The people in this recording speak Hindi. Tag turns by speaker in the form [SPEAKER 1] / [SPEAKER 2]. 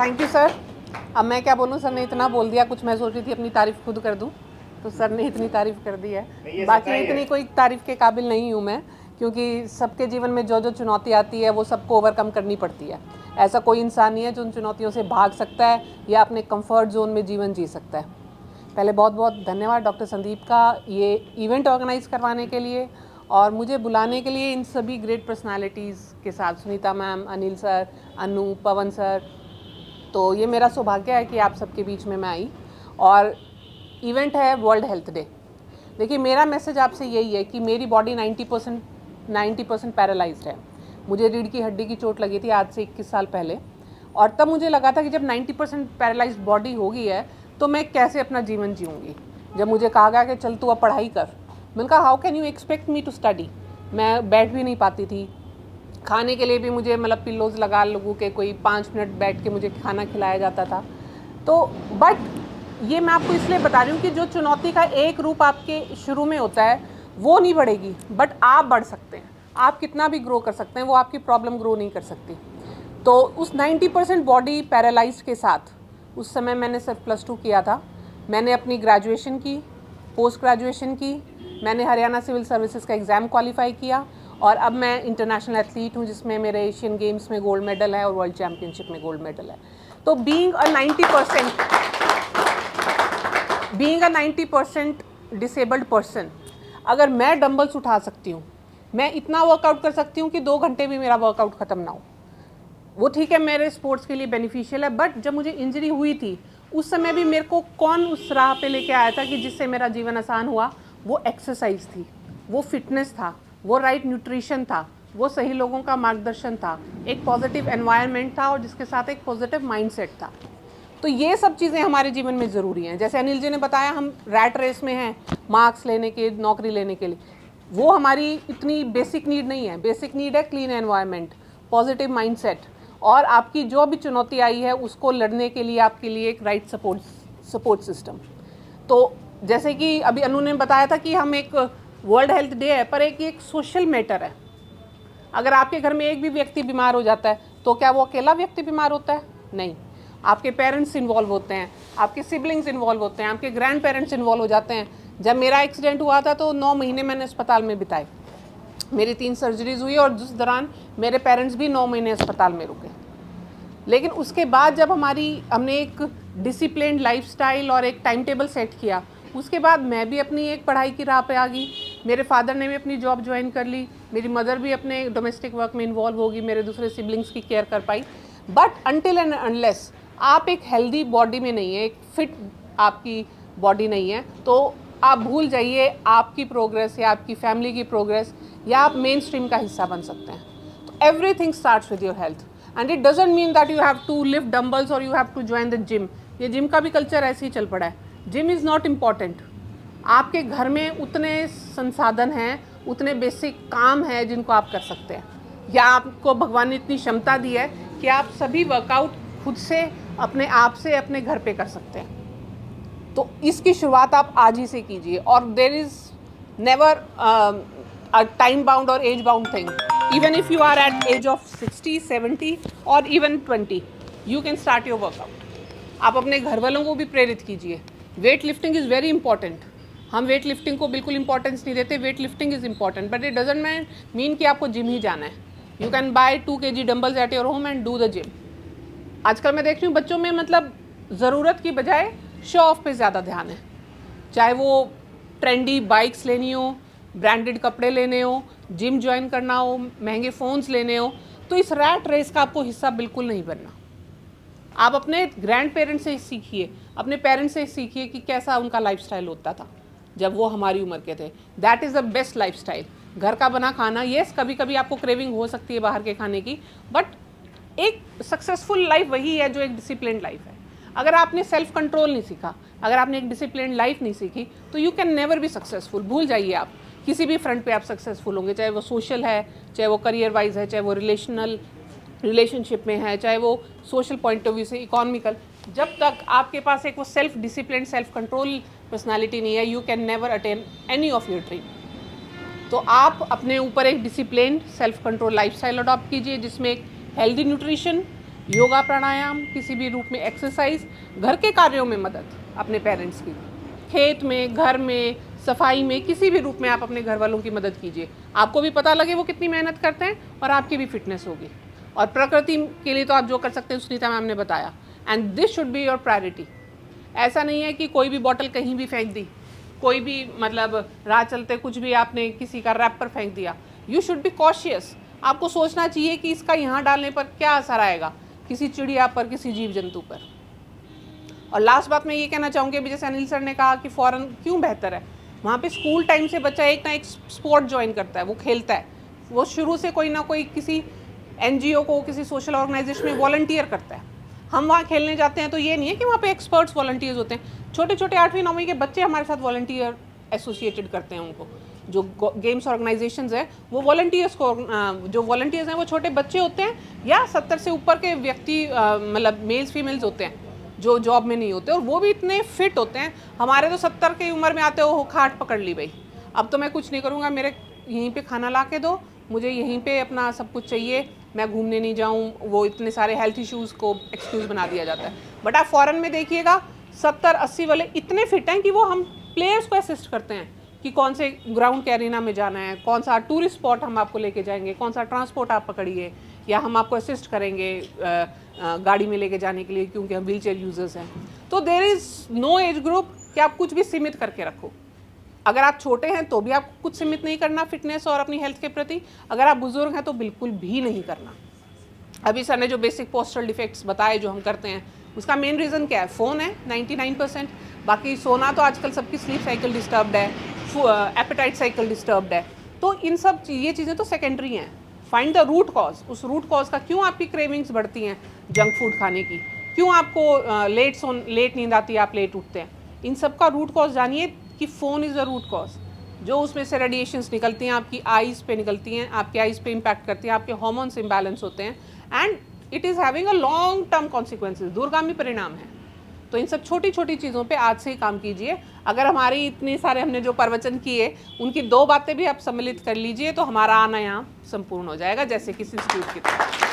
[SPEAKER 1] Thank you sir. अब मैं क्या बोलूँ, सर ने इतना बोल दिया, कुछ मैं सोच रही थी अपनी तारीफ़ खुद कर दूँ, तो सर ने इतनी तारीफ़ कर दी है। बाकी इतनी कोई तारीफ़ के काबिल नहीं हूँ मैं, क्योंकि सबके जीवन में जो जो चुनौती आती है वो सबको ओवरकम करनी पड़ती है। ऐसा कोई इंसान नहीं है जो उन चुनौतियों से भाग सकता है या अपने कंफर्ट जोन में जीवन जी सकता है। पहले बहुत बहुत धन्यवाद डॉक्टर संदीप का ये इवेंट ऑर्गेनाइज़ करवाने के लिए और मुझे बुलाने के लिए, इन सभी ग्रेट पर्सनालिटीज़ के साथ, सुनीता मैम, अनिल सर, अनु, पवन सर। तो ये मेरा सौभाग्य है कि आप सबके बीच में मैं आई। और इवेंट है वर्ल्ड हेल्थ डे। देखिए, मेरा मैसेज आपसे यही है कि मेरी बॉडी 90% पैरालाइज्ड है। मुझे रीढ़ की हड्डी की चोट लगी थी आज से 21 साल पहले, और तब मुझे लगा था कि जब 90% पैरालाइज्ड बॉडी हो गई है तो मैं कैसे अपना जीवन जीऊँगी। जब मुझे कहा गया कि चल तू अब पढ़ाई कर, मैंने कहा how can you expect me to study. मैं बैठ भी नहीं पाती थी, खाने के लिए भी मुझे मतलब पिल्लोज़ लगा लगू के कोई 5 मिनट बैठ के मुझे खाना खिलाया जाता था। तो बट ये मैं आपको इसलिए बता रही हूँ कि जो चुनौती का एक रूप आपके शुरू में होता है वो नहीं बढ़ेगी, बट आप बढ़ सकते हैं। आप कितना भी ग्रो कर सकते हैं, वो आपकी प्रॉब्लम ग्रो नहीं कर सकती। तो उस 90% बॉडी पैरालाइज्ड के साथ उस समय मैंने सिर्फ +2 किया था। मैंने अपनी ग्रेजुएशन की, पोस्ट ग्रेजुएशन की, मैंने हरियाणा सिविल सर्विसेज का एग्ज़ाम क्वालिफाई किया और अब मैं इंटरनेशनल एथलीट हूँ, जिसमें मेरे एशियन गेम्स में गोल्ड मेडल है और वर्ल्ड चैम्पियनशिप में गोल्ड मेडल है। तो बीइंग अ 90% डिसेबल्ड पर्सन, अगर मैं डंबल्स उठा सकती हूँ, मैं इतना वर्कआउट कर सकती हूँ कि 2 घंटे भी मेरा वर्कआउट ख़त्म ना हो। वो ठीक है, मेरे स्पोर्ट्स के लिए बेनिफिशियल है, बट जब मुझे इंजरी हुई थी उस समय भी मेरे को कौन उस राह पे लेके आया था कि जिससे मेरा जीवन आसान हुआ? वो एक्सरसाइज थी, वो फिटनेस था, वो राइट न्यूट्रिशन था, वो सही लोगों का मार्गदर्शन था, एक पॉजिटिव एनवायरनमेंट था और जिसके साथ एक पॉजिटिव माइंडसेट था। तो ये सब चीज़ें हमारे जीवन में ज़रूरी हैं। जैसे अनिल जी ने बताया, हम रैट रेस में हैं मार्क्स लेने के, नौकरी लेने के लिए, वो हमारी इतनी बेसिक नीड नहीं है। बेसिक नीड है क्लीन एनवायरनमेंट, पॉजिटिव माइंडसेट, और आपकी जो भी चुनौती आई है उसको लड़ने के लिए आपके लिए एक राइट सपोर्ट सिस्टम। तो जैसे कि अभी अनु ने बताया था कि हम एक वर्ल्ड हेल्थ डे है, पर एक सोशल मैटर है। अगर आपके घर में एक भी व्यक्ति बीमार हो जाता है तो क्या वो अकेला व्यक्ति बीमार होता है? नहीं, आपके पेरेंट्स इन्वॉल्व होते हैं, आपके सिबलिंग्स इन्वॉल्व होते हैं, आपके ग्रैंड पेरेंट्स इन्वॉल्व हो जाते हैं। जब मेरा एक्सीडेंट हुआ था तो 9 महीने मैंने अस्पताल में बिताए। मेरी 3 सर्जरीज हुई और जिस दौरान मेरे पेरेंट्स भी 9 महीने अस्पताल में रुके। लेकिन उसके बाद जब हमने एक डिसिप्लिन्ड लाइफस्टाइल और एक टाइम टेबल सेट किया, उसके बाद मैं भी अपनी एक पढ़ाई की राह पे आ गई। मेरे फादर ने भी अपनी जॉब ज्वाइन कर ली, मेरी मदर भी अपने डोमेस्टिक वर्क में इन्वॉल्व होगी, मेरे दूसरे सिबलिंग्स की केयर कर पाई। बट अनटिल एंड अनलेस आप एक हेल्दी बॉडी में नहीं है, एक फिट आपकी बॉडी नहीं है, तो आप भूल जाइए आपकी प्रोग्रेस या आपकी फैमिली की प्रोग्रेस या आप मेन स्ट्रीम का हिस्सा बन सकते हैं। तो everything starts with your health, and it doesn't mean that you have to lift dumbbells और you have to join the gym. ये जिम का भी कल्चर ऐसे ही चल पड़ा है। Gym is not important. आपके घर में उतने संसाधन हैं, उतने बेसिक काम हैं जिनको आप कर सकते हैं, या आपको भगवान ने इतनी क्षमता दी है कि आप सभी वर्कआउट खुद से, अपने आप से, अपने घर पे कर सकते हैं। तो इसकी शुरुआत आप आज ही से कीजिए। और there is never a time bound और age bound thing. Even if you are at age of 60, 70 or even 20, you can start your workout. आप अपने घर वालों को भी प्रेरित कीजिए। Weight lifting is very important. हम वेट लिफ्टिंग को बिल्कुल इंपॉर्टेंस नहीं देते। Weight lifting is important, but it doesn't mean कि आपको जिम ही जाना है। You can buy 2 kg dumbbells at your home and do the gym. आजकल मैं देख रही हूँ बच्चों में मतलब ज़रूरत की बजाय शो ऑफ पे ज़्यादा ध्यान है। चाहे वो ट्रेंडी बाइक्स लेनी हो, ब्रांडेड कपड़े लेने हो, जिम ज्वाइन करना हो, महंगे फ़ोन्स लेने हो, तो इस रैट रेस का आपको हिस्सा बिल्कुल नहीं बनना। आप अपने ग्रैंड पेरेंट्स से सीखिए, अपने पेरेंट्स से सीखिए कि कैसा उनका लाइफस्टाइल होता था जब वो हमारी उम्र के थे। That is the best lifestyle. घर का बना खाना, येस कभी कभी आपको क्रेविंग हो सकती है बाहर के खाने की, बट एक सक्सेसफुल लाइफ वही है जो एक डिसिप्लिन्ड लाइफ है। अगर आपने सेल्फ कंट्रोल नहीं सीखा, अगर आपने एक डिसिप्लिन्ड लाइफ नहीं सीखी, तो you can never be successful. भूल जाइए, आप किसी भी फ्रंट पे आप सक्सेसफुल होंगे, चाहे वो सोशल है, चाहे वो करियर वाइज है, चाहे वो रिलेशनशिप में है, चाहे वो सोशल पॉइंट ऑफ व्यू से, इकोनॉमिकल। जब तक आपके पास एक वो self discipline, self control personality नहीं है, you can never attain any of your dream. तो आप अपने ऊपर एक discipline, self control lifestyle adopt कीजिए, जिसमें एक हेल्दी न्यूट्रिशन, योगा प्राणायाम, किसी भी रूप में एक्सरसाइज, घर के कार्यों में मदद अपने पेरेंट्स की, खेत में, घर में, सफाई में, किसी भी रूप में आप अपने घर वालों की मदद कीजिए। आपको भी पता लगे वो कितनी मेहनत करते हैं और आपकी भी फिटनेस होगी। और प्रकृति के लिए तो आप जो कर सकते हैं सुनीता मैम ने बताया, and this should be your priority. ऐसा नहीं है कि कोई भी बॉटल कहीं भी फेंक दी, कोई भी मतलब राह चलते कुछ भी आपने किसी का रैपर फेंक दिया। You should be cautious. आपको सोचना चाहिए कि इसका यहाँ डालने पर क्या असर आएगा किसी चिड़िया पर, किसी जीव जंतु पर। और लास्ट बात मैं ये कहना चाहूँगी, अभी जैसे अनिल सर ने कहा कि फॉरेन क्यों बेहतर है, वहाँ पे स्कूल टाइम से बच्चा एक ना एक स्पोर्ट ज्वाइन करता है, वो खेलता है, वो शुरू से कोई ना कोई किसी NGO को, किसी सोशल ऑर्गेनाइजेशन में वॉलंटियर करता है। हम वहाँ खेलने जाते हैं तो ये नहीं है कि वहाँ पे एक्सपर्ट्स वॉलंटियर्स होते हैं, छोटे छोटे 8वीं 9वीं के बच्चे हमारे साथ वॉलंटियर एसोसिएटेड करते हैं। उनको जो गेम्स ऑर्गेनाइजेशंस है वो वॉलंटियर्स को, जो वॉलंटियर्स हैं वो छोटे बच्चे होते हैं या 70 से ऊपर के व्यक्ति, मतलब मेल्स फीमेल्स होते हैं जो जॉब में नहीं होते, और वो भी इतने फिट होते हैं। हमारे तो 70 की उम्र में आते हो खाट पकड़ ली भाई, अब तो मैं कुछ नहीं करूँगा, मेरे यहीं पे खाना ला के दो, मुझे यहीं पे अपना सब कुछ चाहिए, मैं घूमने नहीं जाऊँ। वो इतने सारे हेल्थ इश्यूज़ को एक्सक्यूज़ बना दिया जाता है। बट आप फॉरेन में देखिएगा 70-80 वाले इतने फिट हैं कि वो हम प्लेयर्स को असिस्ट करते हैं कि कौन से ग्राउंड के एरिना में जाना है, कौन सा टूरिस्ट स्पॉट हम आपको लेके जाएंगे, कौन सा ट्रांसपोर्ट आप पकड़िए, या हम आपको असिस्ट करेंगे गाड़ी में लेके जाने के लिए, क्योंकि हम व्हीलचेयर यूजर्स हैं। तो there is no age group कि आप कुछ भी सीमित करके रखो। अगर आप छोटे हैं तो भी आप कुछ सीमित नहीं करना फिटनेस और अपनी हेल्थ के प्रति, अगर आप बुजुर्ग हैं तो बिल्कुल भी नहीं करना। अभी सर ने जो बेसिक पोस्चरल डिफेक्ट्स बताए जो हम करते हैं, उसका मेन रीज़न क्या है? फ़ोन है 99%। बाकी सोना तो आजकल सबकी स्लीप साइकिल डिस्टर्ब्ड है, एपेटाइट साइकिल डिस्टर्ब्ड है। तो इन सब ये चीज़ें तो सेकेंडरी हैं। फाइंड द रूट कॉज, उस रूट कॉज का क्यों आपकी क्रेविंग्स बढ़ती हैं जंक फूड खाने की, क्यों आपको लेट नींद आती है, आप लेट उठते हैं। इन सब का रूट कॉज जानिए कि phone is the root cause. जो उसमें से रेडिएशंस निकलती हैं आपकी आइज़ पे निकलती हैं, आपकी आइज़ पे इम्पैक्ट करती हैं, आपके हार्मोन्स इम्बैलेंस होते हैं, and it is having a long term consequences, दूरगामी परिणाम है। तो इन सब छोटी छोटी चीज़ों पे आज से ही काम कीजिए। अगर हमारी इतने सारे हमने जो प्रवचन किए उनकी 2 बातें भी आप सम्मिलित कर लीजिए तो हमारा आना यहाँ संपूर्ण हो जाएगा, जैसे किसी इंस्टीट्यूट की तरह।